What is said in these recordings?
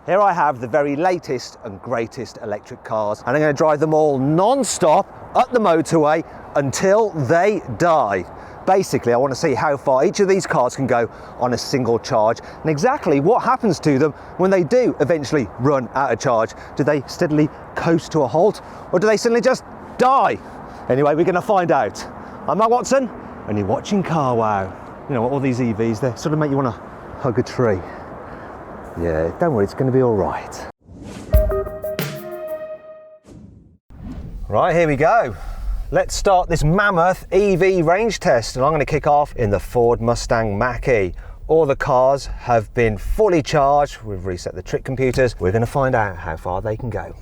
Here I have the very latest and greatest electric cars, and I'm going to drive them all non-stop up the motorway until they die. Basically, I want to see how far each of these cars can go on a single charge, and exactly what happens to them when they do eventually run out of charge. Do they steadily coast to a halt, or do they suddenly just die? Anyway, we're going to find out. I'm Matt Watson, and you're watching CarWow. You know what, all these EVs, they sort of make you want to hug a tree. Yeah, don't worry, it's going to be all right. Right, here we go. Let's start this mammoth EV range test, and I'm going to kick off in the Ford Mustang Mach-E. All the cars have been fully charged. We've reset the trick computers. We're going to find out how far they can go.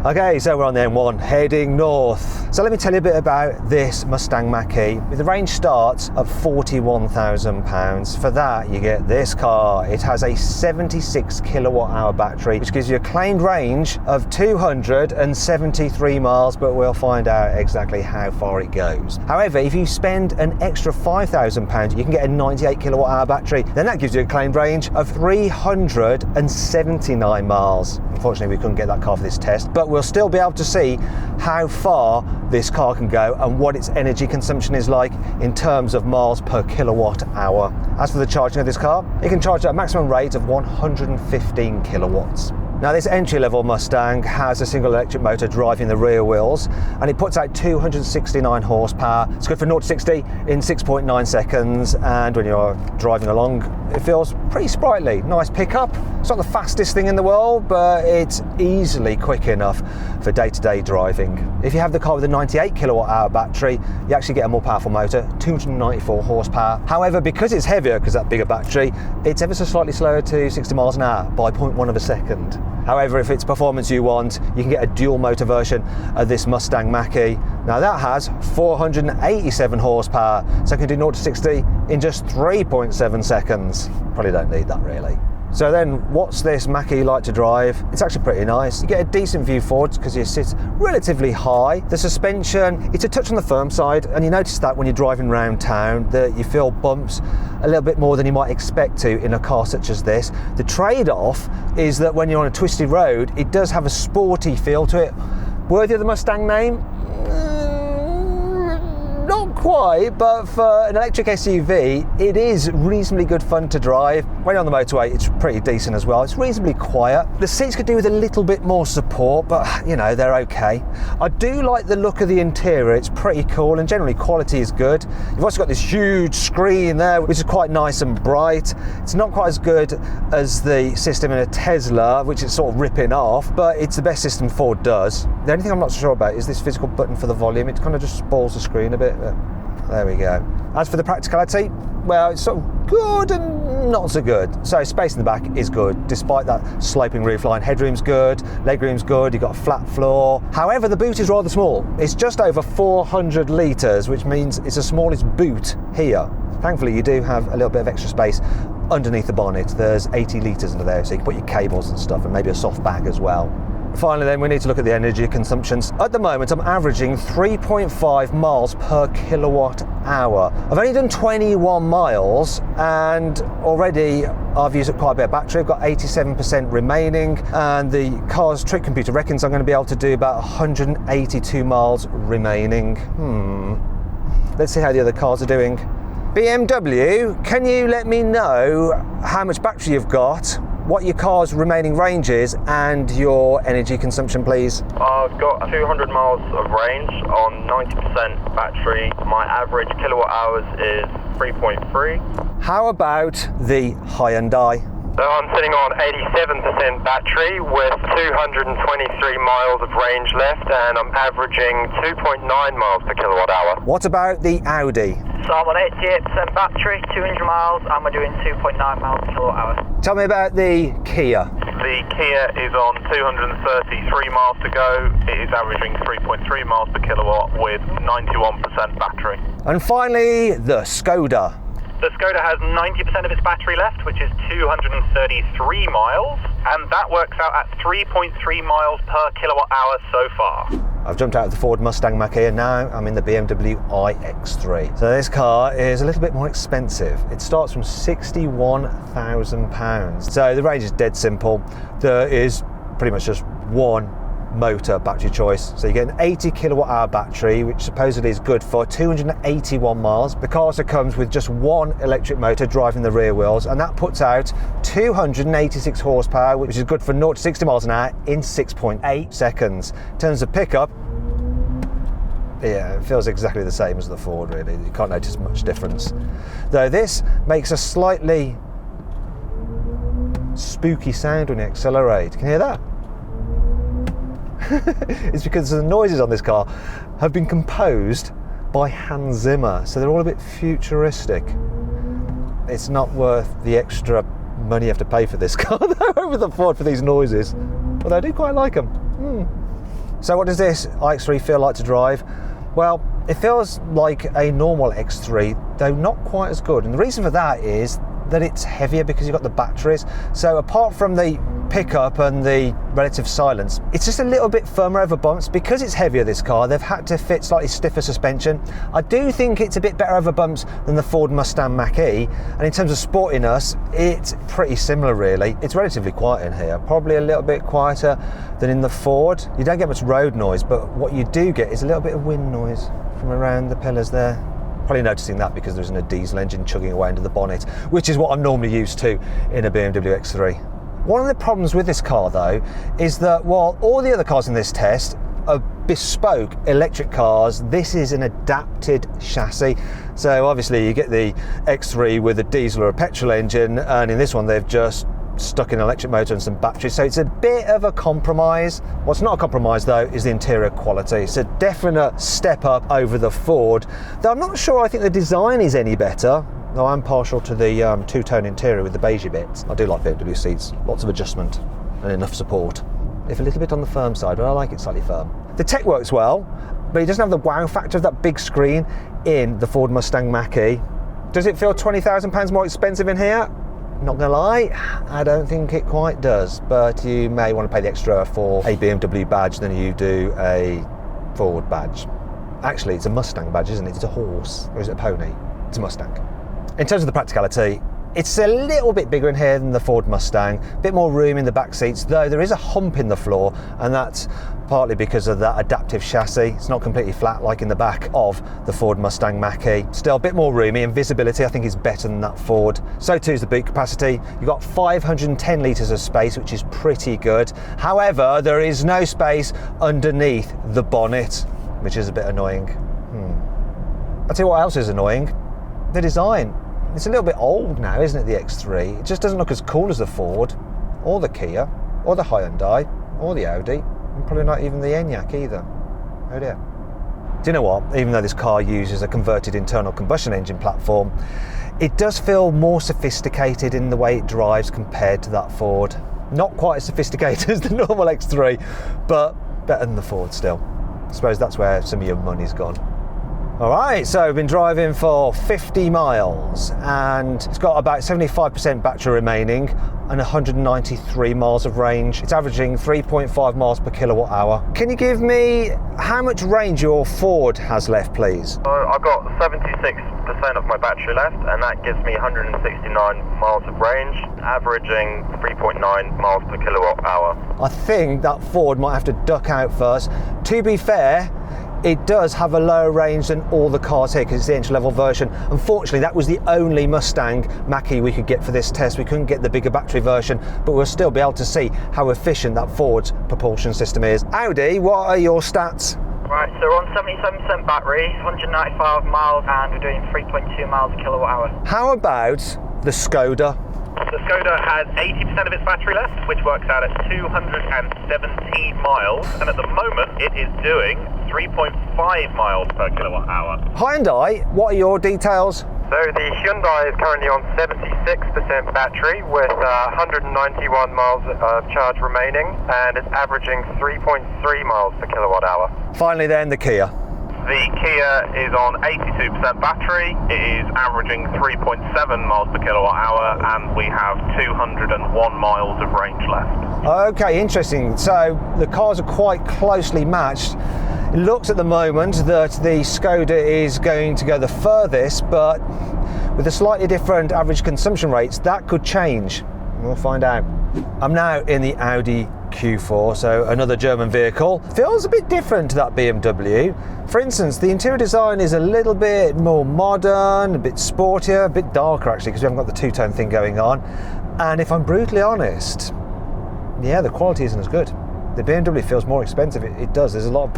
Okay, so we're on the M1 heading north. So let me tell you a bit about this Mustang Mach-E. The range starts at £41,000. For that, you get this car. It has a 76 kilowatt hour battery, which gives you a claimed range of 273 miles, but we'll find out exactly how far it goes. However, if you spend an extra £5,000, you can get a 98 kilowatt hour battery. Then that gives you a claimed range of 379 miles. Unfortunately, we couldn't get that car for this test, but we'll still be able to see how far this car can go and what its energy consumption is like in terms of miles per kilowatt hour. As for the charging of this car, it can charge at a maximum rate of 115 kilowatts. Now, this entry-level Mustang has a single electric motor driving the rear wheels, and it puts out 269 horsepower. It's good for 0 to 60 in 6.9 seconds, and when you're driving along, it feels pretty sprightly. Nice pickup. It's not the fastest thing in the world, but it's easily quick enough for day-to-day driving. If you have the car with a 98 kilowatt hour battery, you actually get a more powerful motor, 294 horsepower. However, because it's heavier, because that bigger battery, it's ever so slightly slower to 60 miles an hour by 0.1 of a second. However, if it's performance you want, you can get a dual motor version of this Mustang Mach-E. Now that has 487 horsepower, so it can do 0 to 60 in just 3.7 seconds. Probably don't need that really. So then, what's this Mach-E like to drive? It's actually pretty nice. You get a decent view forwards because you sit relatively high. The suspension, it's a touch on the firm side, and you notice that when you're driving around town that you feel bumps a little bit more than you might expect to in a car such as this. The trade-off is that when you're on a twisty road, it does have a sporty feel to it. Worthy of the Mustang name? Not quite, but for an electric SUV, it is reasonably good fun to drive. When you're on the motorway, it's pretty decent as well. It's reasonably quiet. The seats could do with a little bit more support, but you know, they're okay. I do like the look of the interior. It's pretty cool, and generally quality is good. You've also got this huge screen there, which is quite nice and bright. It's not quite as good as the system in a Tesla, which is sort of ripping off, but it's the best system Ford does. The only thing I'm not sure about is this physical button for the volume. It kind of just spoils the screen a bit. There we go. As for the practicality, well, it's sort of good and not so good. So space in the back is good, despite that sloping roofline. Headroom's good, legroom's good, you've got a flat floor. However, the boot is rather small. It's just over 400 litres, which means it's the smallest boot here. Thankfully, you do have a little bit of extra space underneath the bonnet. There's 80 litres under there, so you can put your cables and stuff, and maybe a soft bag as well. Finally then, we need to look at the energy consumptions. At the moment, I'm averaging 3.5 miles per kilowatt hour. I've only done 21 miles, and already I've used up quite a bit of battery. I've got 87% remaining, and the car's trick computer reckons I'm going to be able to do about 182 miles remaining. Let's see how the other cars are doing. BMW, can you let me know how much battery you've got, what your car's remaining range is, and your energy consumption, please? I've got 200 miles of range on 90% battery. My average kilowatt hours is 3.3. How about the Hyundai? So I'm sitting on 87% battery with 223 miles of range left, and I'm averaging 2.9 miles per kilowatt hour. What about the Audi? So I'm on 88% battery, 200 miles, and we're doing 2.9 miles per kilowatt hour. Tell me about the Kia. The Kia is on 233 miles to go. It is averaging 3.3 miles per kilowatt with 91% battery. And finally, the Skoda. The Skoda has 90% of its battery left, which is 233 miles, and that works out at 3.3 miles per kilowatt hour so far. I've jumped out of the Ford Mustang Mach-E and now I'm in the BMW Ix3. So this car is a little bit more expensive. It starts from £61,000. So the range is dead simple. There is pretty much just one motor battery choice. So you get an 80 kilowatt hour battery, which supposedly is good for 281 miles. The car also comes with just one electric motor driving the rear wheels, and that puts out 286 horsepower, which is good for 0 to 60 miles an hour in 6.8 seconds. In terms of pickup, yeah, it feels exactly the same as the Ford, really. You can't notice much difference. Though this makes a slightly spooky sound when you accelerate. Can you hear that? It's because the noises on this car have been composed by Hans Zimmer, so they're all a bit futuristic. It's not worth the extra money you have to pay for this car though, over the Ford for these noises, although I do quite like them. So what does this Ix3 feel like to drive? Well, it feels like a normal X3, though not quite as good, and the reason for that is that it's heavier because you've got the batteries. So apart from the pickup and the relative silence, it's just a little bit firmer over bumps. Because it's heavier, this car, they've had to fit slightly stiffer suspension. I do think it's a bit better over bumps than the Ford Mustang Mach-E, and in terms of sportiness, it's pretty similar really. It's relatively quiet in here, probably a little bit quieter than in the Ford. You don't get much road noise, but what you do get is a little bit of wind noise from around the pillars there. Probably noticing that because there isn't a diesel engine chugging away into the bonnet, which is what I'm normally used to in a BMW X3. One of the problems with this car though is that while all the other cars in this test are bespoke electric cars, this is an adapted chassis. So obviously you get the X3 with a diesel or a petrol engine, and in this one they've just stuck in an electric motor and some batteries, so it's a bit of a compromise. What's not a compromise though is the interior quality. It's a definite step up over the Ford, though I'm not sure I think the design is any better, though I'm partial to the two-tone interior with the beigey bits. I do like BMW seats, lots of adjustment and enough support. If a little bit on the firm side, but I like it slightly firm. The tech works well, but it doesn't have the wow factor of that big screen in the Ford Mustang Mach-E. Does it feel £20,000 more expensive in here? Not gonna lie, I don't think it quite does, but you may want to pay the extra for a BMW badge than you do a Ford badge. Actually, it's a Mustang badge, isn't it? It's a horse, or is it a pony? It's a Mustang. In terms of the practicality, it's a little bit bigger in here than the Ford Mustang, a bit more room in the back seats, though there is a hump in the floor, and that's partly because of that adaptive chassis. It's not completely flat like in the back of the Ford Mustang Mach-E. Still a bit more roomy, and visibility I think is better than that Ford. So too is the boot capacity. You've got 510 litres of space, which is pretty good. However, there is no space underneath the bonnet, which is a bit annoying. I'll tell you what else is annoying. The design. It's a little bit old now, isn't it, the X3? It just doesn't look as cool as the Ford, or the Kia, or the Hyundai, or the Audi, and probably not even the Enyaq either. Oh dear. Do you know what? Even though this car uses a converted internal combustion engine platform, it does feel more sophisticated in the way it drives compared to that Ford. Not quite as sophisticated as the normal X3, but better than the Ford still. I suppose that's where some of your money's gone. Alright, so we've been driving for 50 miles and it's got about 75% battery remaining and 193 miles of range. It's averaging 3.5 miles per kilowatt hour. Can you give me how much range your Ford has left, please? I've got 76% of my battery left, and that gives me 169 miles of range, averaging 3.9 miles per kilowatt hour. I think that Ford might have to duck out first. To be fair, it does have a lower range than all the cars here because it's the entry-level version. Unfortunately, that was the only Mustang Mach-E we could get for this test. We couldn't get the bigger battery version, but we'll still be able to see how efficient that Ford's propulsion system is. Audi, what are your stats? Right, so we're on 77% battery, 195 miles, and we're doing 3.2 miles a kilowatt hour. How about the Skoda? The Skoda has 80% of its battery left, which works out at 217 miles, and at the moment it is doing 3.5 miles per kilowatt hour. Hyundai, what are your details? So the Hyundai is currently on 76% battery with 191 miles of charge remaining, and it's averaging 3.3 miles per kilowatt hour. Finally then, the Kia. The Kia is on 82% battery, it is averaging 3.7 miles per kilowatt hour, and we have 201 miles of range left. Okay, interesting. So the cars are quite closely matched. It looks at the moment that the Skoda is going to go the furthest, but with the slightly different average consumption rates, that could change. We'll find out. I'm now in the Audi Q4, so another German vehicle. Feels a bit different to that BMW. For instance, the interior design is a little bit more modern, a bit sportier, a bit darker actually, because we haven't got the two-tone thing going on. And if I'm brutally honest, yeah, the quality isn't as good. The BMW feels more expensive. It does. There's a lot of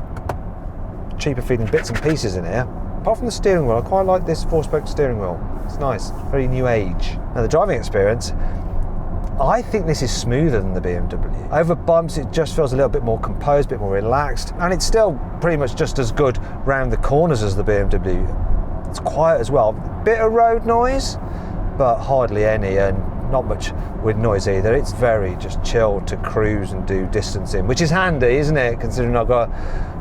cheaper feeling bits and pieces in here. Apart from the steering wheel, I quite like this four-spoke steering wheel. It's nice, very new age. Now the driving experience, I think this is smoother than the BMW. Over bumps, it just feels a little bit more composed, a bit more relaxed, and it's still pretty much just as good round the corners as the BMW. It's quiet as well. Bit of road noise, but hardly any, and not much wind noise either. It's very just chill to cruise and do distancing, which is handy, isn't it, considering I've got to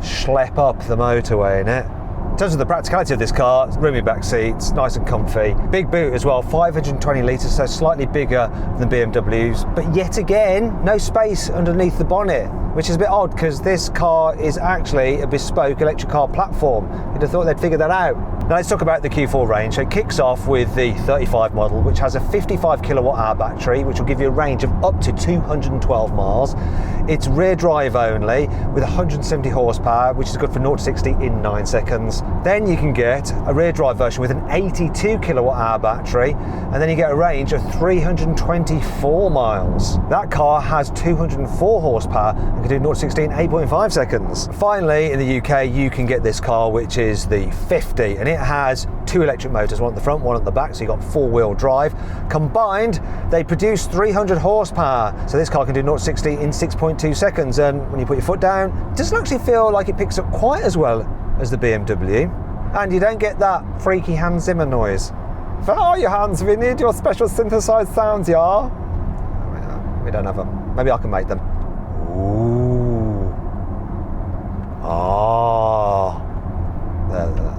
schlep up the motorway in it. In terms of the practicality of this car, roomy back seats, nice and comfy. Big boot as well, 520 litres, so slightly bigger than BMW's. But yet again, no space underneath the bonnet, which is a bit odd because this car is actually a bespoke electric car platform. You'd have thought they'd figure that out. Now let's talk about the Q4 range. So it kicks off with the 35 model, which has a 55 kilowatt hour battery, which will give you a range of up to 212 miles. It's rear drive only with 170 horsepower, which is good for 0 to 60 in 9 seconds. Then you can get a rear drive version with an 82 kilowatt hour battery, and then you get a range of 324 miles. That car has 204 horsepower and can do 0 to 60 in 8.5 seconds. Finally, in the UK, you can get this car, which is the 50, and it has 2 electric motors, one at the front, one at the back, so you've got 4-wheel drive. Combined, they produce 300 horsepower, so this car can do 0 to 60 in 6.2 seconds, and when you put your foot down, it doesn't actually feel like it picks up quite as well as the BMW, and you don't get that freaky Hans Zimmer noise. Where are you, Hans? We need your special synthesized sounds, yeah? We don't have them. Maybe I can make them. Ooh. Ah.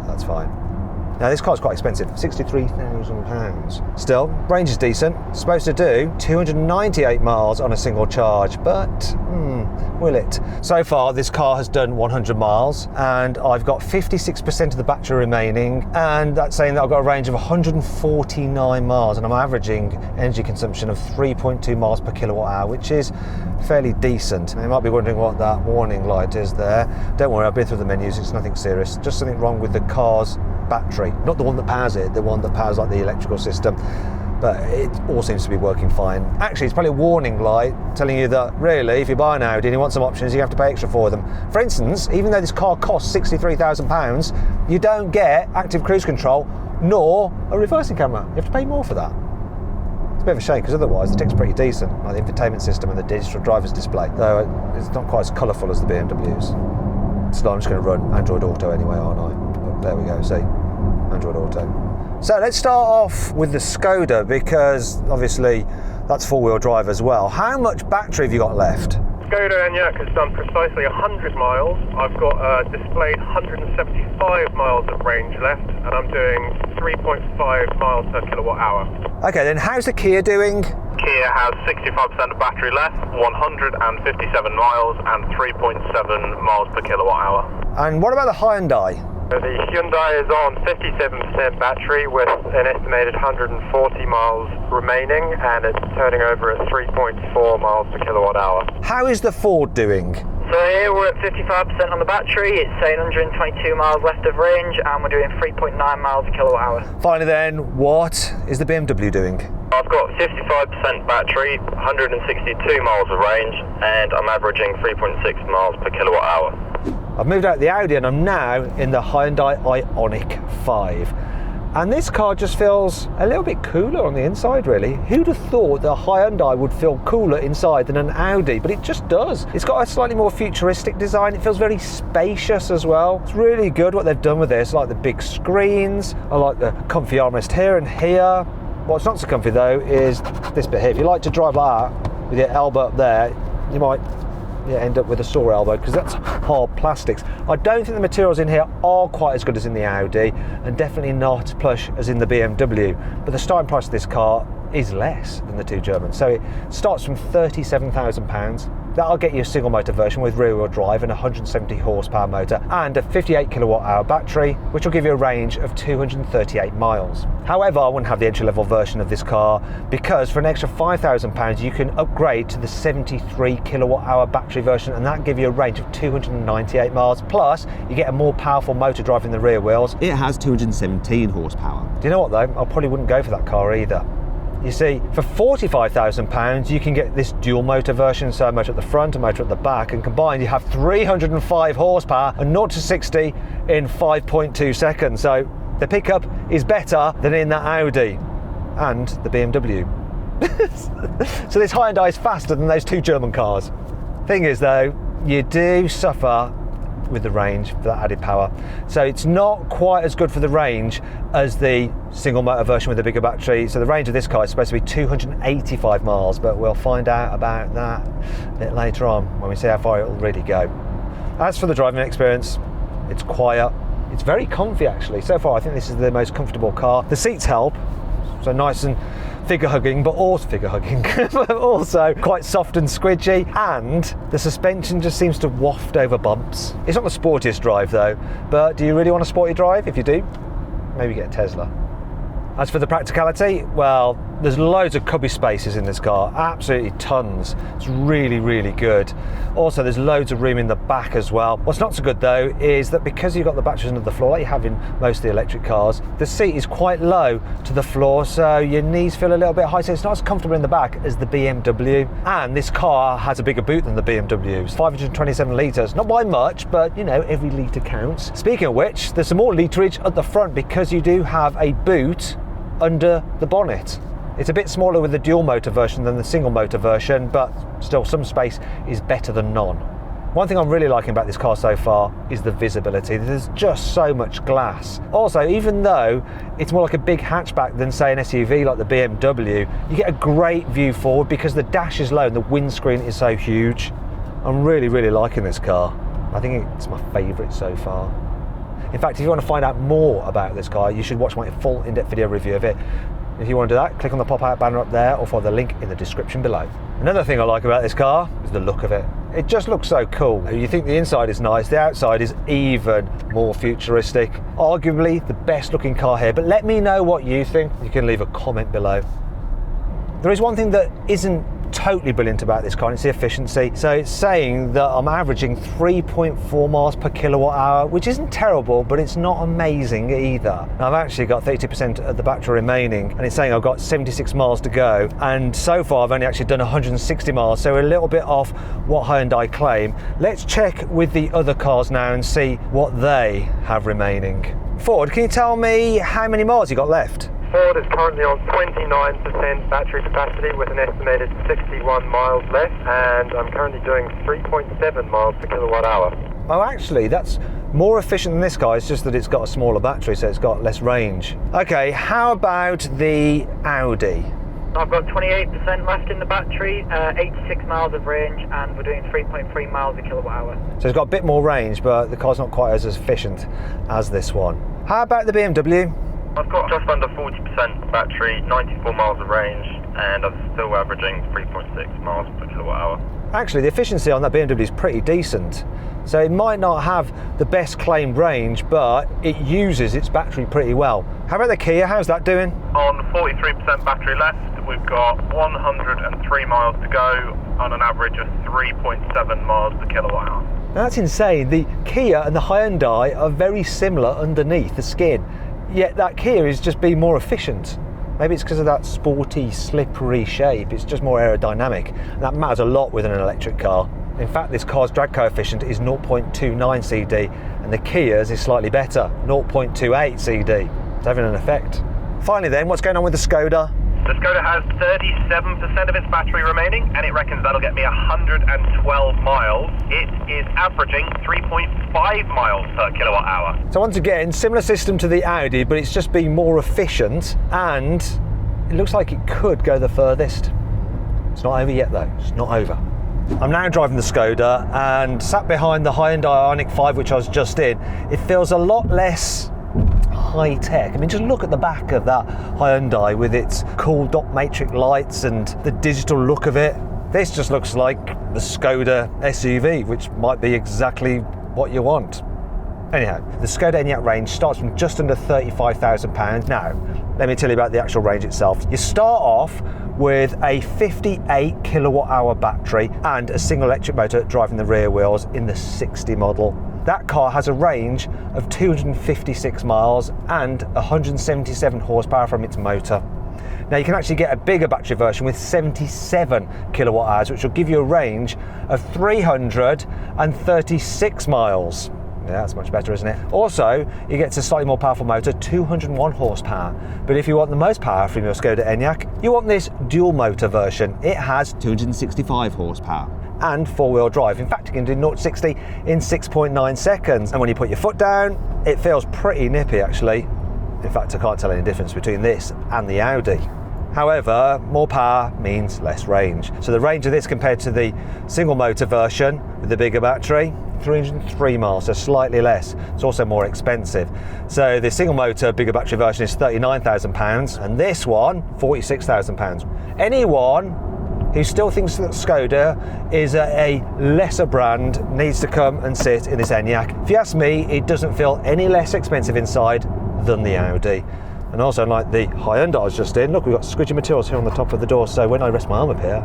That's fine. Now this car's quite expensive, £63,000. Still, range is decent. It's supposed to do 298 miles on a single charge, but will it? So far, this car has done 100 miles, and I've got 56% of the battery remaining, and that's saying that I've got a range of 149 miles, and I'm averaging energy consumption of 3.2 miles per kilowatt hour, which is fairly decent. You might be wondering what that warning light is there. Don't worry, I've been through the menus, it's nothing serious. Just something wrong with the car's battery, not the one that powers it, the one that powers like the electrical system, but it all seems to be working fine. Actually, it's probably a warning light telling you that really, if you buy an Audi and you want some options, you have to pay extra for them. For instance, even though this car costs £63,000, you don't get active cruise control nor a reversing camera. You have to pay more for that. It's a bit of a shame, because otherwise the tech's pretty decent, like the infotainment system and the digital driver's display, though it's not quite as colourful as the BMW's. So I'm just going to run Android Auto anyway, aren't I? There we go, see, Android Auto. So let's start off with the Skoda, because obviously that's 4-wheel drive as well. How much battery have you got left? Skoda Enyaq has done precisely 100 miles. I've got displayed 175 miles of range left, and I'm doing 3.5 miles per kilowatt hour. Okay, then how's the Kia doing? Kia has 65% of battery left, 157 miles and 3.7 miles per kilowatt hour. And what about the Hyundai? The Hyundai is on 57% battery with an estimated 140 miles remaining, and it's turning over at 3.4 miles per kilowatt hour. How is the Ford doing? So here we're at 55% on the battery, it's saying 122 miles left of range, and we're doing 3.9 miles per kilowatt hour. Finally then, what is the BMW doing? I've got 55% battery, 162 miles of range, and I'm averaging 3.6 miles per kilowatt hour. I've moved out the Audi and I'm now in the Hyundai Ioniq 5. And this car just feels a little bit cooler on the inside, really. Who'd have thought that a Hyundai would feel cooler inside than an Audi? But it just does. It's got a slightly more futuristic design. It feels very spacious as well. It's really good what they've done with this. I like the big screens. I like the comfy armrest here and here. What's not so comfy though is this bit here. If you like to drive like that with your elbow up there, you might end up with a sore elbow, because that's hard plastics. I don't think the materials in here are quite as good as in the Audi, and definitely not plush as in the BMW, but the starting price of this car is less than the two Germans. So it starts from £37,000. That'll get you a single motor version with rear wheel drive and 170 horsepower motor and a 58 kilowatt hour battery, which will give you a range of 238 miles. However, I wouldn't have the entry level version of this car because for an extra £5,000 you can upgrade to the 73 kilowatt hour battery version, and that'll give you a range of 298 miles. Plus, you get a more powerful motor driving the rear wheels. It has 217 horsepower. Do you know what though? I probably wouldn't go for that car either. You see, for £45,000 you can get this dual motor version, so a motor at the front, a motor at the back, and combined you have 305 horsepower and 0 to 60 in 5.2 seconds. So the pickup is better than in that Audi and the BMW. So this Hyundai is faster than those two German cars. Thing is though, you do suffer with the range for that added power. So it's not quite as good for the range as the single motor version with the bigger battery. So the range of this car is supposed to be 285 miles, but we'll find out about that a bit later on when we see how far it will really go. As for the driving experience, it's quiet. It's very comfy actually. So far I think this is the most comfortable car. The seats help, so nice and figure hugging, but also quite soft and squidgy, and the suspension just seems to waft over bumps. It's not the sportiest drive though, but do you really want a sporty drive? If you do, maybe get a Tesla. As for the practicality, well, there's loads of cubby spaces in this car, absolutely tons. It's really, really good. Also, there's loads of room in the back as well. What's not so good though is that because you've got the batteries under the floor, like you have in most of the electric cars, the seat is quite low to the floor, so your knees feel a little bit high, so it's not as comfortable in the back as the BMW. And this car has a bigger boot than the BMW. It's 527 litres, not by much, but you know, every litre counts. Speaking of which, there's some more literage at the front because you do have a boot under the bonnet. It's a bit smaller with the dual motor version than the single motor version, but still some space is better than none. One thing I'm really liking about this car so far is the visibility. There's just so much glass. Also, even though it's more like a big hatchback than say an SUV like the BMW, you get a great view forward because the dash is low and the windscreen is so huge. I'm really, really liking this car. I think it's my favourite so far. In fact, if you want to find out more about this car, you should watch my full in-depth video review of it. If you want to do that, click on the pop-out banner up there or follow the link in the description below. Another thing I like about this car is the look of it. It just looks so cool. You think the inside is nice, the outside is even more futuristic. Arguably the best looking car here, but let me know what you think. You can leave a comment below. There is one thing that isn't totally brilliant about this car, and it's the efficiency. So it's saying that I'm averaging 3.4 miles per kilowatt hour, which isn't terrible, but it's not amazing either. Now I've actually got 30% of the battery remaining, and it's saying I've got 76 miles to go, and so far I've only actually done 160 miles, so we're a little bit off what Hyundai claim. Let's check with the other cars now and see what they have remaining. Ford, can you tell me how many miles you got left? Ford is currently on 29% battery capacity with an estimated 61 miles left, and I'm currently doing 3.7 miles per kilowatt hour. Oh, actually, that's more efficient than this car. It's just that it's got a smaller battery, so it's got less range. Okay, how about the Audi? I've got 28% left in the battery, 86 miles of range, and we're doing 3.3 miles a kilowatt hour. So it's got a bit more range, but the car's not quite as efficient as this one. How about the BMW? I've got just under 40% battery, 94 miles of range, and I'm still averaging 3.6 miles per kilowatt hour. Actually, the efficiency on that BMW is pretty decent. So it might not have the best claimed range, but it uses its battery pretty well. How about the Kia? How's that doing? On 43% battery left, we've got 103 miles to go on an average of 3.7 miles per kilowatt hour. Now that's insane. The Kia and the Hyundai are very similar underneath the skin, yet that Kia is just being more efficient. Maybe it's because of that sporty, slippery shape. It's just more aerodynamic, and that matters a lot with an electric car. In fact, this car's drag coefficient is 0.29 CD, and the Kia's is slightly better, 0.28 CD. It's having an effect. Finally then, what's going on with the Skoda? The Skoda has 37% of its battery remaining, and it reckons that'll get me 112 miles. It is averaging 3.5 miles per kilowatt hour. So once again, similar system to the Audi, but it's just being more efficient, and it looks like it could go the furthest. It's not over yet though, it's not over. I'm now driving the Skoda and sat behind the Hyundai Ioniq 5, which I was just in. It feels a lot less high tech. I mean, just look at the back of that Hyundai with its cool dot matrix lights and the digital look of it. This just looks like the Skoda SUV, which might be exactly what you want. Anyhow, the Skoda Enyaq range starts from just under £35,000. Now, let me tell you about the actual range itself. You start off with a 58 kilowatt hour battery and a single electric motor driving the rear wheels in the 60 model. That car has a range of 256 miles and 177 horsepower from its motor. Now you can actually get a bigger battery version with 77 kilowatt hours, which will give you a range of 336 miles. Yeah, that's much better, isn't it? Also, you get a slightly more powerful motor, 201 horsepower. But if you want the most power from your Skoda Enyaq, you want this dual motor version. It has 265 horsepower and four-wheel drive. In fact, you can do 0 to 60 in 6.9 seconds. And when you put your foot down, it feels pretty nippy, actually. In fact, I can't tell any difference between this and the Audi. However, more power means less range. So the range of this compared to the single motor version with the bigger battery, 303 miles, so slightly less. It's also more expensive. So the single motor, bigger battery version is £39,000 and this one, £46,000. Anyone who still thinks that Skoda is a lesser brand needs to come and sit in this Enyaq. If you ask me, it doesn't feel any less expensive inside than the Audi. And also, like the Hyundai I was just in, look, we've got squidgy materials here on the top of the door, so when I rest my arm up here,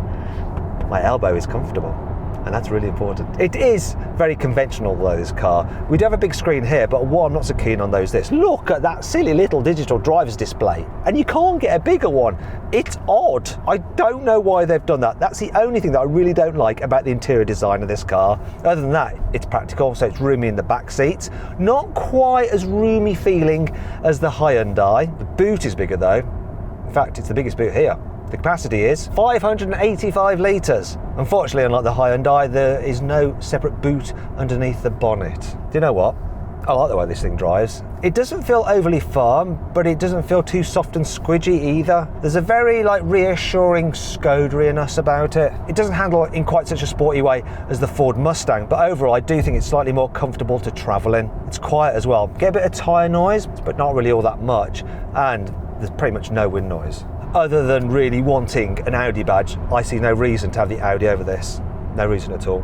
my elbow is comfortable. And that's really important. It is very conventional though, this car. We do have a big screen here, but one, I'm not so keen on those this. Look at that silly little digital driver's display. And you can't get a bigger one. It's odd. I don't know why they've done that. That's the only thing that I really don't like about the interior design of this car. Other than that, it's practical, so it's roomy in the back seats. Not quite as roomy feeling as the Hyundai. The boot is bigger though. In fact, it's the biggest boot here. The capacity is 585 litres. Unfortunately, unlike the Hyundai, there is no separate boot underneath the bonnet. Do you know what? I like the way this thing drives. It doesn't feel overly firm, but it doesn't feel too soft and squidgy either. There's a very reassuring Skoda-iness about it. It doesn't handle in quite such a sporty way as the Ford Mustang, but overall I do think it's slightly more comfortable to travel in. It's quiet as well. Get a bit of tyre noise, but not really all that much, and there's pretty much no wind noise. Other than really wanting an Audi badge, I see no reason to have the Audi over this. No reason at all.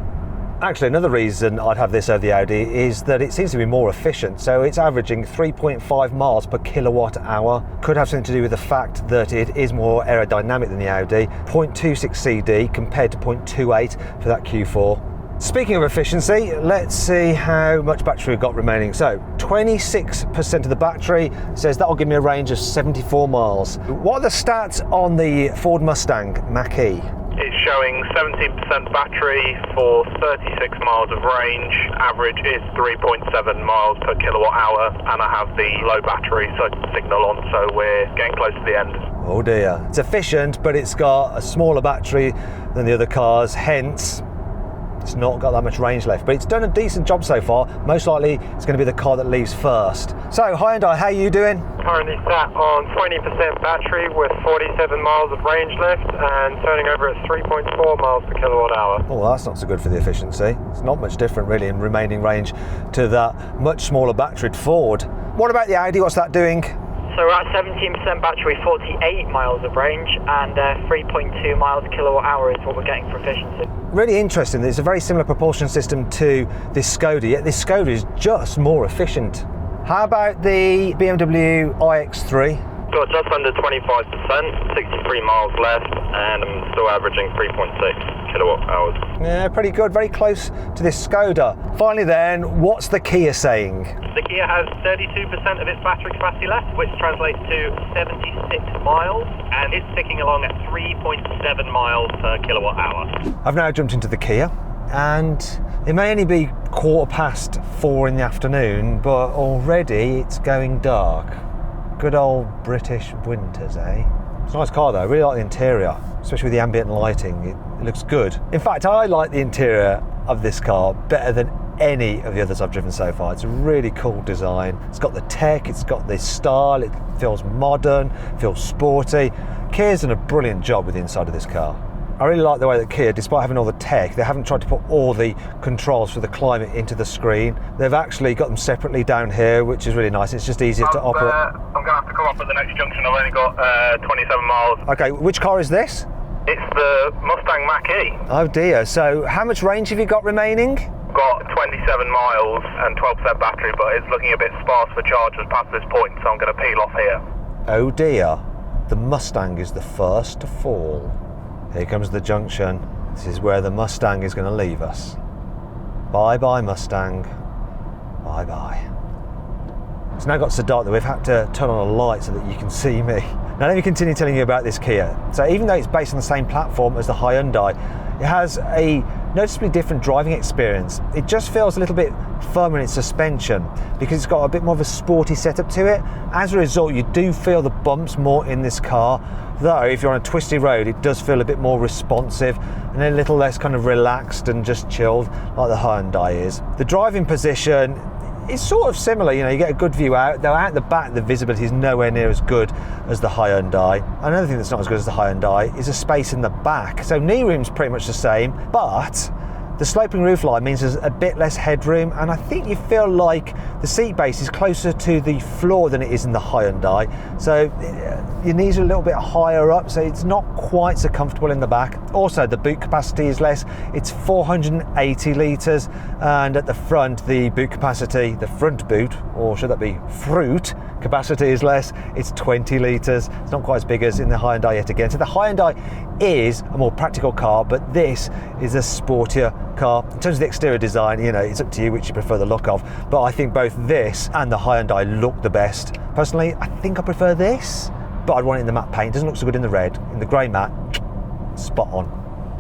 Actually, another reason I'd have this over the Audi is that it seems to be more efficient. So it's averaging 3.5 miles per kilowatt hour. Could have something to do with the fact that it is more aerodynamic than the Audi. 0.26 CD compared to 0.28 for that Q4. Speaking of efficiency, let's see how much battery we've got remaining. So 26% of the battery says that will give me a range of 74 miles. What are the stats on the Ford Mustang Mach-E? It's showing 17% battery for 36 miles of range. Average is 3.7 miles per kilowatt hour, and I have the low battery signal on, so we're getting close to the end. Oh dear. It's efficient, but it's got a smaller battery than the other cars, hence it's not got that much range left, but it's done a decent job so far. Most likely it's going to be the car that leaves first. So Hyundai, how are you doing? Currently sat on 20% battery with 47 miles of range left and turning over at 3.4 miles per kilowatt hour. Oh, well, that's not so good for the efficiency. It's not much different really in remaining range to that much smaller batteried Ford. What about the Audi? What's that doing? So we're at 17% battery, 48 miles of range, and 3.2 miles kilowatt hour is what we're getting for efficiency. Really interesting. It's a very similar propulsion system to this Skoda, yet this Skoda is just more efficient. How about the BMW Ix3? Got just under 25%, 63 miles left, and I'm still averaging 3.6 kilowatt hours. Yeah, pretty good, very close to this Skoda. Finally then, what's the Kia saying? The Kia has 32% of its battery capacity left, which translates to 76 miles, and it's ticking along at 3.7 miles per kilowatt hour. I've now jumped into the Kia, and it may only be 4:15 in the afternoon, but already it's going dark. Good old British winters, eh? It's a nice car though, I really like the interior, especially with the ambient lighting, it looks good. In fact, I like the interior of this car better than any of the others I've driven so far. It's a really cool design. It's got the tech, it's got the style, it feels modern, feels sporty. Kia's done a brilliant job with the inside of this car. I really like the way that Kia, despite having all the tech, they haven't tried to put all the controls for the climate into the screen. They've actually got them separately down here, which is really nice. It's just easier to operate. I'm going to have to come off at the next junction. I've only got 27 miles. Okay, which car is this? It's the Mustang Mach-E. Oh dear, so how much range have you got remaining? Got 27 miles and 12% battery, but it's looking a bit sparse for chargers past this point, so I'm going to peel off here. Oh dear, the Mustang is the first to fall. Here comes the junction. This is where the Mustang is going to leave us. Bye bye Mustang, bye bye. It's now got so dark that we've had to turn on a light so that you can see me. Now let me continue telling you about this Kia. So even though it's based on the same platform as the Hyundai, it has a noticeably different driving experience. It just feels a little bit firmer in its suspension because it's got a bit more of a sporty setup to it. As a result, you do feel the bumps more in this car, though if you're on a twisty road, it does feel a bit more responsive and a little less kind of relaxed and just chilled like the Hyundai is. The driving position is sort of similar, you know, you get a good view out, though out the back the visibility is nowhere near as good as the Hyundai. Another thing that's not as good as the Hyundai is a space in the back. So knee room's pretty much the same, but the sloping roofline means there's a bit less headroom, and I think you feel like the seat base is closer to the floor than it is in the Hyundai. So your knees are a little bit higher up, so it's not quite so comfortable in the back. Also, the boot capacity is less. It's 480 litres, and at the front, the boot capacity, the front boot, or should that be fruit, capacity is less. It's 20 litres. It's not quite as big as in the Hyundai yet again. So the Hyundai is a more practical car, but this is a sportier car. In terms of the exterior design, you know, it's up to you which you prefer the look of, but I think both this and the Hyundai look the best. Personally, I think I prefer this, but I'd want it in the matte paint. It doesn't look so good in the red. In the grey matte, spot on.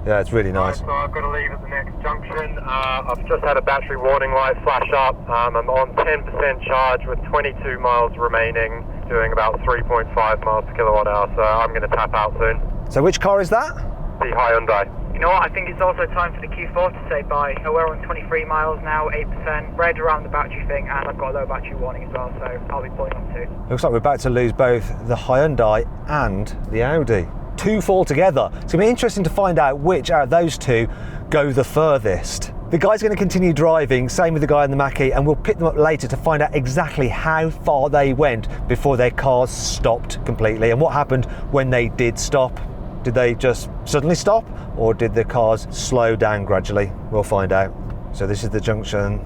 Yeah, it's really nice. Right, so I've got to leave at the next junction. I've just had a battery warning light flash up. I'm on 10% charge with 22 miles remaining, doing about 3.5 miles per kilowatt hour, so I'm going to tap out soon. So which car is that? The Hyundai. You know what, I think it's also time for the Q4 to say bye. We're on 23 miles now, 8%, red around the battery thing, and I've got a low battery warning as well, so I'll be pulling on too. Looks like we're about to lose both the Hyundai and the Audi. Two fall together. It's going to be interesting to find out which out of those two go the furthest. The guy's going to continue driving, same with the guy in the Mach-E, and we'll pick them up later to find out exactly how far they went before their cars stopped completely and what happened when they did stop. Did they just suddenly stop, or did the cars slow down gradually? We'll find out. So this is the junction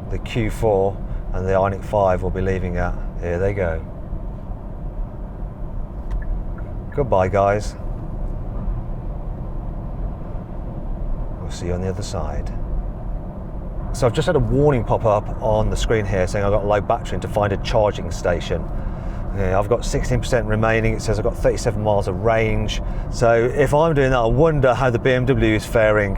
the Q4 and the Ioniq 5 will be leaving at. Here they go. Goodbye, guys. We'll see you on the other side. So I've just had a warning pop up on the screen here saying I've got low battery and to find a charging station. Yeah, I've got 16% remaining. It says I've got 37 miles of range. So if I'm doing that, I wonder how the BMW is faring.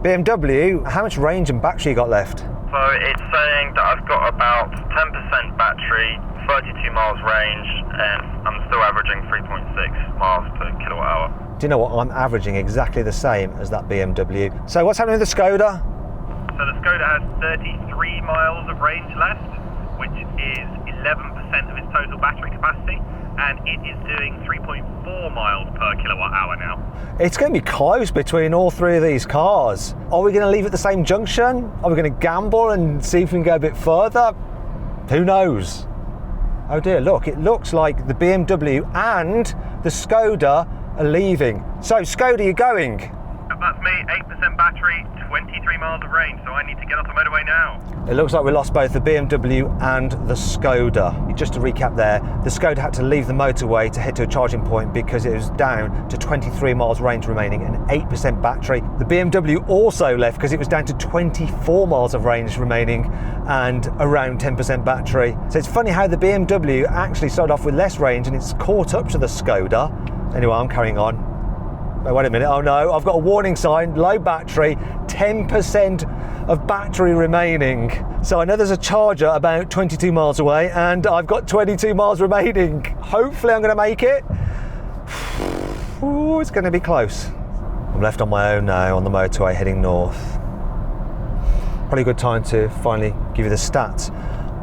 BMW, how much range and battery you got left? So it's saying that I've got about 10% battery, 32 miles range, and I'm still averaging 3.6 miles per kilowatt hour. Do you know what? I'm averaging exactly the same as that BMW. So what's happening with the Skoda? So the Skoda has 33 miles of range left, which is 11% of its total battery capacity, and it is doing 3.4 miles per kilowatt hour now. It's going to be close between all three of these cars. Are we going to leave at the same junction? Are we going to gamble and see if we can go a bit further? Who knows? Oh dear, look, it looks like the BMW and the Skoda are leaving. So Skoda, you're going? That's me, 8% battery, 23 miles of range, so I need to get off the motorway now. It looks like we lost both the BMW and the Skoda. Just to recap there, the Skoda had to leave the motorway to head to a charging point because it was down to 23 miles range remaining and 8% battery. The BMW also left because it was down to 24 miles of range remaining and around 10% battery. So it's funny how the BMW actually started off with less range and it's caught up to the Skoda. Anyway, I'm carrying on. Wait a minute, oh no, I've got a warning sign, low battery, 10% of battery remaining. So I know there's a charger about 22 miles away and I've got 22 miles remaining. Hopefully I'm gonna make it. Ooh, it's gonna be close. I'm left on my own now on the motorway heading north. Probably a good time to finally give you the stats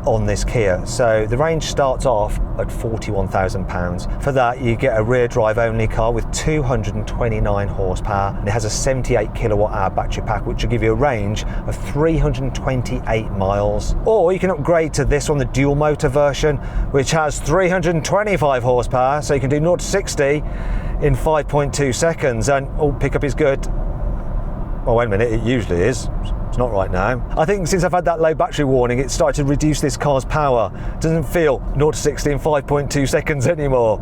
on this Kia. So the range starts off at £41,000. For that, you get a rear drive only car with 229 horsepower, and it has a 78 kilowatt hour battery pack, which will give you a range of 328 miles. Or you can upgrade to this one, the dual motor version, which has 325 horsepower, so you can do 0 to 60 in 5.2 seconds. And pickup is good. Oh, wait a minute, it usually is. It's not right now. I think since I've had that low battery warning, it's started to reduce this car's power. It doesn't feel 0 to 60 in 5.2 seconds anymore.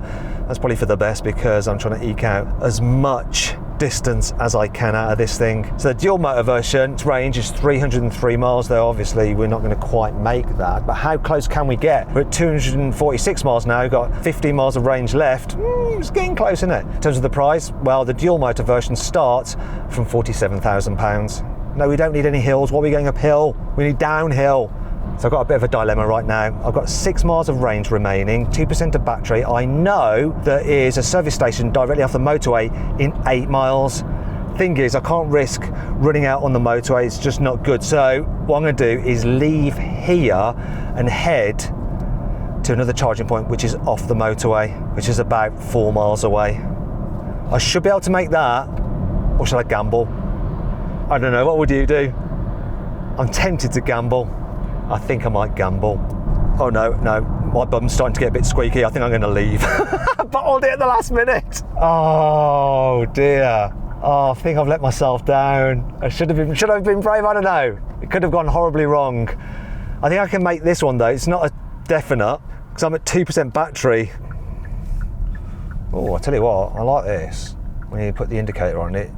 That's probably for the best, because I'm trying to eke out as much distance as I can out of this thing. So the dual motor version, its range is 303 miles, though obviously we're not going to quite make that. But how close can we get? We're at 246 miles now, got 15 miles of range left. It's getting close, isn't it? In terms of the price, well, the dual motor version starts from £47,000. No, we don't need any hills. What are we going uphill? We need downhill. So I've got a bit of a dilemma right now. I've got 6 miles of range remaining, 2% of battery. I know there is a service station directly off the motorway in 8 miles. Thing is, I can't risk running out on the motorway. It's just not good. So what I'm going to do is leave here and head to another charging point, which is off the motorway, which is about 4 miles away. I should be able to make that, or shall I gamble? I don't know, what would you do? I'm tempted to gamble. I think I might gamble. Oh no, my bum's starting to get a bit squeaky. I think I'm going to leave. Bottled it at the last minute. Oh dear. Oh, I think I've let myself down. Should I have been brave? I don't know. It could have gone horribly wrong. I think I can make this one though. It's not a definite, because I'm at 2% battery. Oh, I tell you what, I like this. When you put the indicator on it,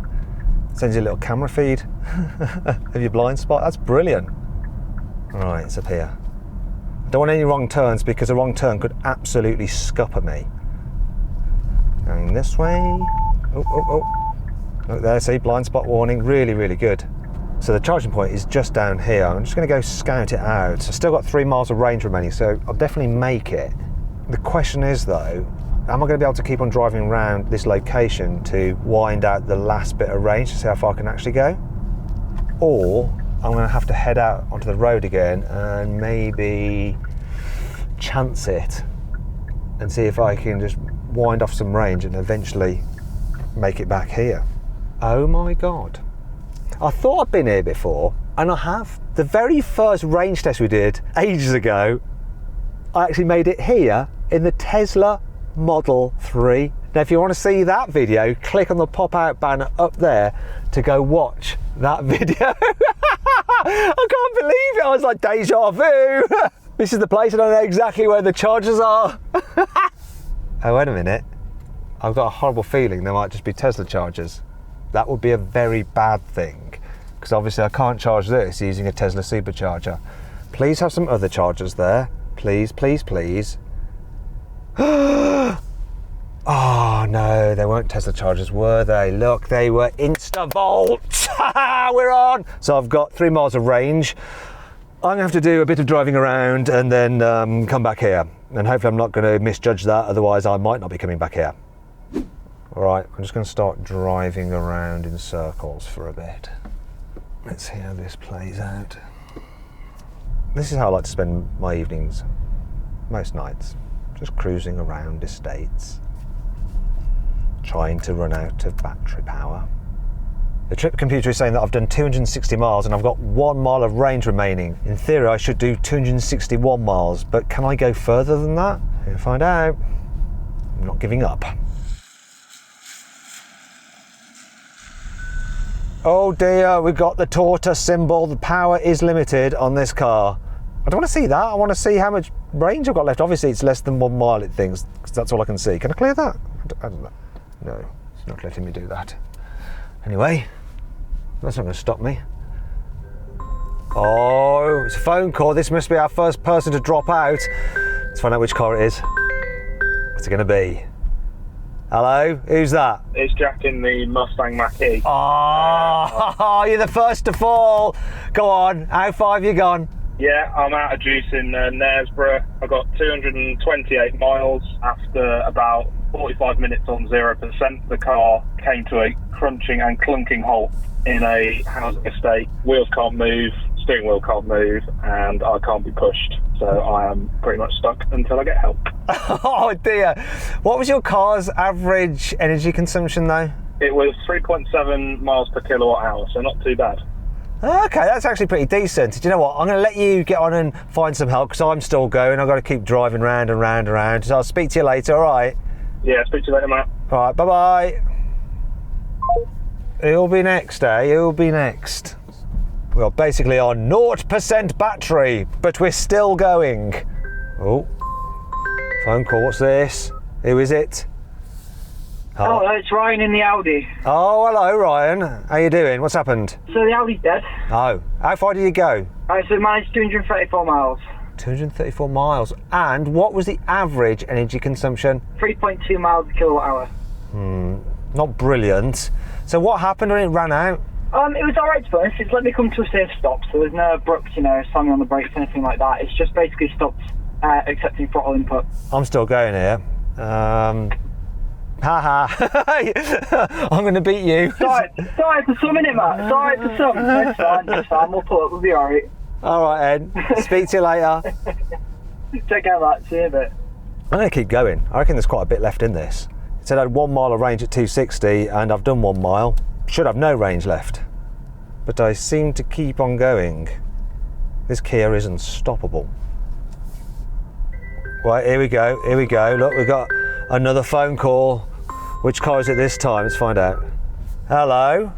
sends you a little camera feed of your blind spot. That's brilliant. Right, it's up here. I don't want any wrong turns, because a wrong turn could absolutely scupper me. Going this way. Oh. Look there, see, blind spot warning. Really, really good. So the charging point is just down here. I'm just going to go scout it out. I've still got 3 miles of range remaining, so I'll definitely make it. The question is though, am I going to be able to keep on driving around this location to wind out the last bit of range to see how far I can actually go? Or I'm going to have to head out onto the road again and maybe chance it and see if I can just wind off some range and eventually make it back here. Oh my God. I thought I'd been here before, and I have. The very first range test we did ages ago, I actually made it here in the Tesla Model 3. Now if you want to see that video, click on the pop-out banner up there to go watch that video. I can't believe it, I was like deja vu. This is the place, and I know exactly where the chargers are. Oh, wait a minute. I've got a horrible feeling there might just be Tesla chargers. That would be a very bad thing, because obviously I can't charge this using a Tesla supercharger. Please have some other chargers there. Please, please, please. Oh no, they weren't Tesla chargers, were they? Look, they were InstaVolts. We're on. So I've got 3 miles of range. I'm gonna have to do a bit of driving around and then come back here. And hopefully I'm not gonna misjudge that, otherwise I might not be coming back here. All right, I'm just gonna start driving around in circles for a bit. Let's see how this plays out. This is how I like to spend my evenings, most nights. Just cruising around estates, trying to run out of battery power. The trip computer is saying that I've done 260 miles and I've got 1 mile of range remaining. In theory, I should do 261 miles, but can I go further than that? We'll find out. I'm not giving up. Oh dear, we've got the tortoise symbol. The power is limited on this car. I don't want to see that. I want to see how much range I've got left. Obviously, it's less than 1 mile, it thinks, because that's all I can see. Can I clear that? I don't know. No, it's not letting me do that. Anyway, that's not going to stop me. Oh, it's a phone call. This must be our first person to drop out. Let's find out which car it is. What's it going to be? Hello, who's that? It's Jack in the Mustang Mach-E. Oh, you're the first to fall. Go on, how far have you gone? Yeah, I'm out of juice in Knaresborough. I got 228 miles after about 45 minutes on 0%. The car came to a crunching and clunking halt in a housing estate. Wheels can't move, steering wheel can't move, and I can't be pushed. so I am pretty much stuck until I get help. Oh dear. What was your car's average energy consumption though? It was 3.7 miles per kilowatt hour, so not too bad. Okay, that's actually pretty decent. Do you know what? I'm going to let you get on and find some help because I'm still going. I've got to keep driving round and round and round. So I'll speak to you later, all right? Yeah, speak to you later, Matt. All right, bye-bye. Who'll be next, eh? Who'll be next? We're basically on 0% battery, but we're still going. Oh, phone call, what's this? Who is it? Oh, it's Ryan in the Audi. Oh, hello, Ryan. How you doing? What's happened? So the Audi's dead. Oh, how far did you go? So mine's 234 miles. 234 miles. And what was the average energy consumption? 3.2 miles per kilowatt hour. Not brilliant. So what happened when it ran out? It was alright to be honest. It's let me come to a safe stop, so there's no abrupt, slamming on the brakes, anything like that. It's just basically stopped accepting throttle input. I'm still going here. Haha. I'm going to beat you. Sorry for some, innit, Matt? Sorry for some. It's fine. We'll pull up. We'll be alright. All right, Ed. Speak to you later. Take care, Matt. See you in a bit. I'm going to keep going. I reckon there's quite a bit left in this. It said I had 1 mile of range at 260 and I've done 1 mile. Should have no range left. But I seem to keep on going. This Kia is unstoppable. Right, here we go. Look, we've got another phone call. Which car is it this time? Let's find out. Hello?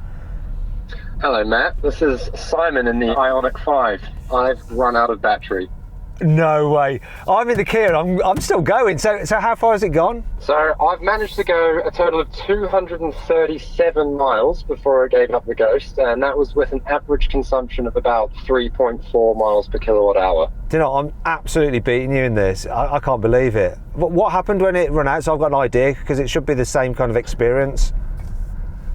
Hello, Matt. This is Simon in the Ioniq 5. I've run out of battery. No way. I'm in the Kia. I'm still going. So how far has it gone? So I've managed to go a total of 237 miles before I gave up the ghost, and that was with an average consumption of about 3.4 miles per kilowatt hour. Do you know, I'm absolutely beating you in this. I can't believe it. What happened when it ran out? So I've got an idea, because it should be the same kind of experience.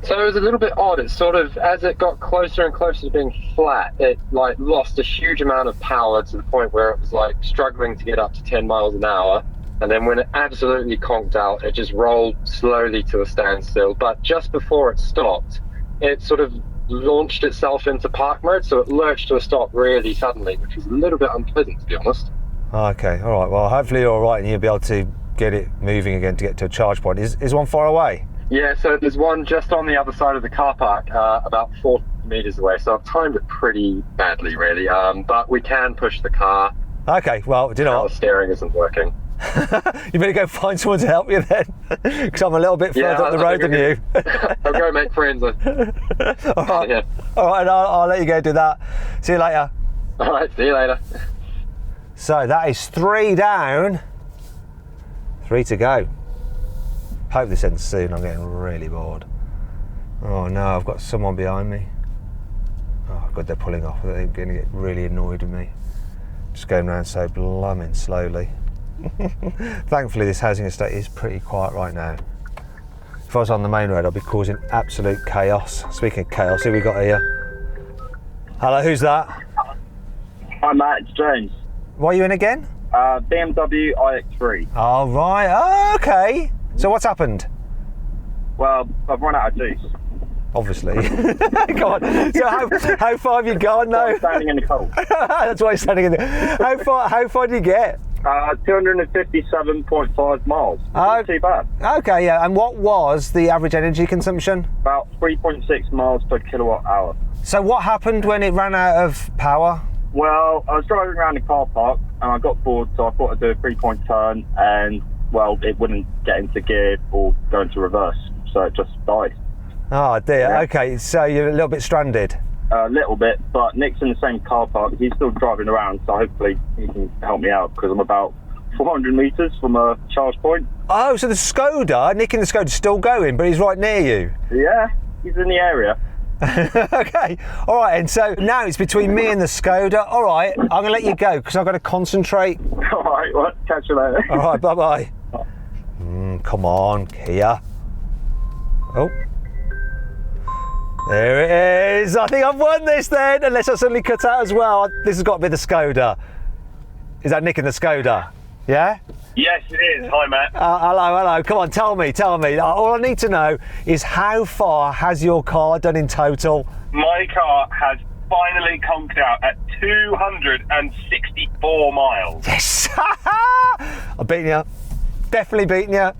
So it was a little bit odd. It sort of, as it got closer and closer to being flat, it lost a huge amount of power to the point where it was struggling to get up to 10 miles an hour. And then when it absolutely conked out, it just rolled slowly to a standstill. But just before it stopped, it sort of launched itself into park mode, so it lurched to a stop really suddenly, which was a little bit unpleasant, to be honest. Okay, all right. Well, hopefully you're all right and you'll be able to get it moving again to get to a charge point. Is one far away? Yeah, so there's one just on the other side of the car park, about 40 metres away. So I've timed it pretty badly, really. But we can push the car. Okay, well, do you know what? The steering isn't working. You better go find someone to help you then, because I'm a little bit further up the road than you. I'll go make friends. All right, yeah. All right, I'll let you go do that. See you later. All right, see you later. So that is 3 down, 3 to go. Hope this ends soon. I'm getting really bored. Oh no, I've got someone behind me. Oh god, they're pulling off. They're going to get really annoyed with me. Just going around so blooming slowly. Thankfully this housing estate is pretty quiet right now. If I was on the main road I'd be causing absolute chaos. Speaking of chaos, who we got here? Hello, who's that? Hi Matt, it's James. What are you in again? Bmw Ix3. Oh right, oh, okay. So what's happened? Well, I've run out of juice. Obviously. Go on. So how far have you gone now? I'm standing in the cold. That's why you're standing in there. How far did you get? 257.5 miles. Not too bad. Okay, yeah. And what was the average energy consumption? About 3.6 miles per kilowatt hour. So what happened when it ran out of power? Well, I was driving around the car park and I got bored, so I thought I'd do a 3-point turn and, well, it wouldn't get into gear or go into reverse, so it just died. Oh dear, Yeah. Okay, so you're a little bit stranded. A little bit, but Nick's in the same car park. He's still driving around, so hopefully he can help me out because I'm about 400 metres from a charge point. Oh, so the Skoda, Nick in the Skoda's still going, but he's right near you. Yeah, he's in the area. Okay, all right, and so now it's between me and the Skoda. All right, I'm going to let you go because I've got to concentrate. All right, well, catch you later. All right, bye-bye. Come on, Kia. Oh. There it is. I think I've won this then, unless I suddenly cut out as well. This has got to be the Skoda. Is that Nick in the Skoda? Yeah? Yes, it is. Hi, Matt. Hello. Come on, tell me. All I need to know is how far has your car done in total? My car has finally conked out at 264 miles. Yes! I've beaten you. Definitely beaten you.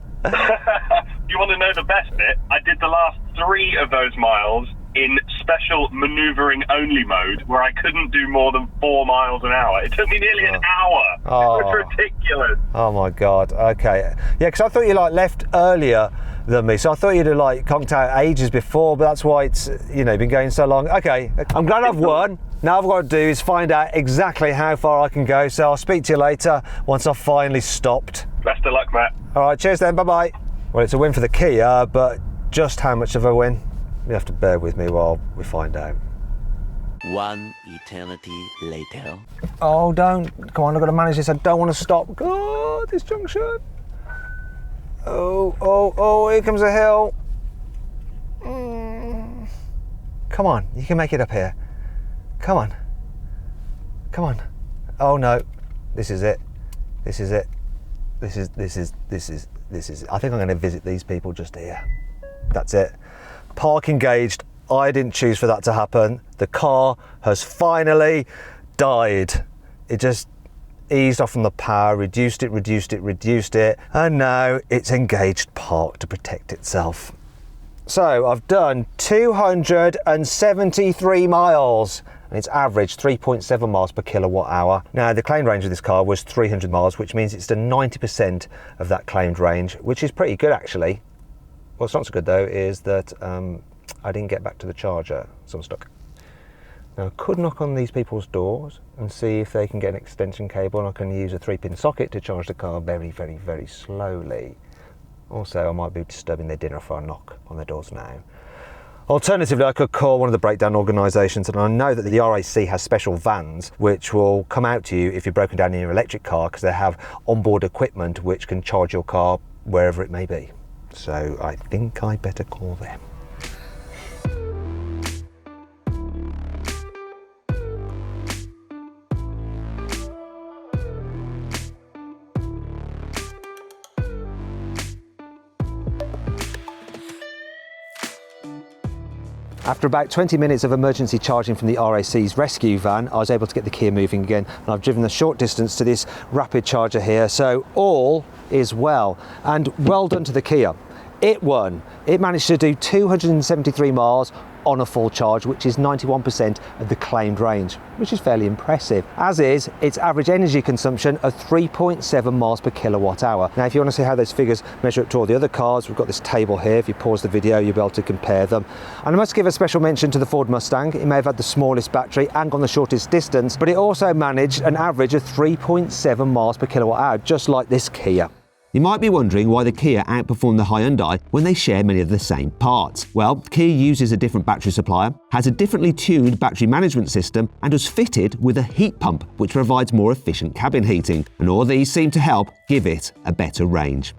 You want to know the best bit? I did the last 3 of those miles in special manoeuvring only mode, where I couldn't do more than 4 miles an hour. It took me nearly an hour. Oh. It was ridiculous. Oh my God. Okay. Yeah, because I thought you left earlier than me, so I thought you'd have conked out ages before, but that's why it's been going so long. Okay, I'm glad I've won. Now all I've got to do is find out exactly how far I can go, so I'll speak to you later once I've finally stopped. Best of luck, Matt. All right, cheers then, bye-bye. Well, it's a win for the Kia, but just how much of a win? You have to bear with me while we find out. One eternity later. Oh, don't. Come on, I've got to manage this. I don't want to stop. God, this junction. Oh, here comes a hill. Come on, you can make it up here. Come on. Oh no, this is it. This is it. This is. I think I'm going to visit these people just here. That's it. Park engaged. I didn't choose for that to happen. The car has finally died. It just eased off from the power, reduced it, and now it's engaged park to protect itself. So I've done 273 miles, and it's averaged 3.7 miles per kilowatt hour. Now the claimed range of this car was 300 miles, which means it's done 90% of that claimed range, which is pretty good actually. What's not so good though is that I didn't get back to the charger, so I'm stuck. Now I could knock on these people's doors and see if they can get an extension cable, and I can use a 3-pin socket to charge the car very, very, very slowly. Also, I might be disturbing their dinner if I knock on their doors now. Alternatively, I could call one of the breakdown organisations, and I know that the RAC has special vans which will come out to you if you're broken down in your electric car, because they have onboard equipment which can charge your car wherever it may be. So I think I better call them. After about 20 minutes of emergency charging from the RAC's rescue van, I was able to get the Kia moving again, and I've driven a short distance to this rapid charger here, so all is well. And well done to the Kia. It won. It managed to do 273 miles on a full charge, which is 91% of the claimed range, which is fairly impressive, as is its average energy consumption of 3.7 miles per kilowatt hour. Now, if you want to see how those figures measure up to all the other cars, we've got this table here. If you pause the video, you'll be able to compare them. And I must give a special mention to the Ford Mustang. It may have had the smallest battery and gone the shortest distance, but it also managed an average of 3.7 miles per kilowatt hour, just like this Kia. You might be wondering why the Kia outperformed the Hyundai when they share many of the same parts. Well, Kia uses a different battery supplier, has a differently tuned battery management system, and was fitted with a heat pump which provides more efficient cabin heating. And all these seem to help give it a better range.